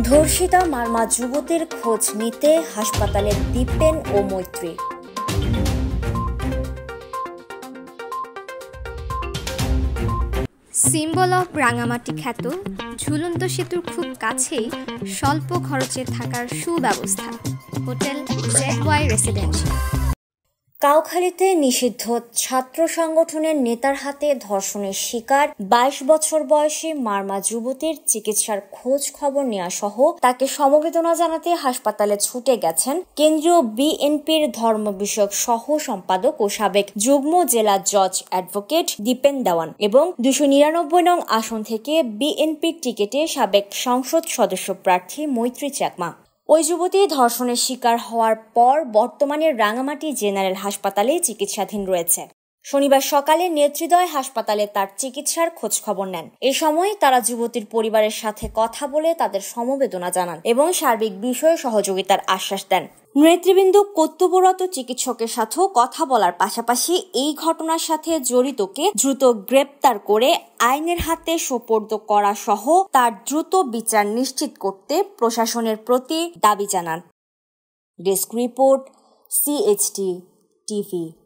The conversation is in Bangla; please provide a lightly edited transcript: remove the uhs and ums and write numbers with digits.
ধর্ষিতা মারমা যুবতীর খোঁজ নিতে হাসপাতালে দীপেন ও মৈত্রী। সিম্বল অফ রাঙামাটি খ্যাত ঝুলন্ত সেতুর খুব কাছেই স্বল্প খরচে থাকার সুব্যবস্থা হোটেল ZY রেসিডেন্সি। কাউখালীতে নিষিদ্ধ ছাত্র সংগঠনের নেতার হাতে ধর্ষণের শিকার 22 বছর বয়সী মারমা যুবতীর চিকিৎসার খোঁজ খবর নেওয়া সহ তাকে সমবেদনা জানাতে হাসপাতালে ছুটে গেছেন কেন্দ্রীয় বিএনপির ধর্ম বিষয়ক সহ সম্পাদক ও সাবেক যুগ্ম জেলা জজ অ্যাডভোকেট দীপেন দেওয়ান এবং 299 নং আসন থেকে বিএনপির টিকেটে সাবেক সংসদ সদস্য প্রার্থী মৈত্রী চাকমা। ওই যুবতী ধর্ষণের শিকার হওয়ার পর বর্তমানে রাঙামাটি জেনারেল হাসপাতালে চিকিৎসাধীন রয়েছে। শনিবার সকালে নেত্রীদ্বয় হাসপাতালে তার চিকিৎসার খোঁজ খবর নেন। এ সময় তারা যুবতীর পরিবারের সাথে কথা বলে তাদের সমবেদনা জানান এবং সার্বিক বিষয়ে সহযোগিতার আশ্বাস দেন। নেতৃবৃন্দ কর্তব্যরত চিকিৎসকের সাথেও কথা বলার পাশাপাশি এই ঘটনার সাথে জড়িতকে দ্রুত গ্রেপ্তার করে আইনের হাতে সোপর্দ করা সহ তার দ্রুত বিচার নিশ্চিত করতে প্রশাসনের প্রতি দাবি জানান। Desk report, CHT TV।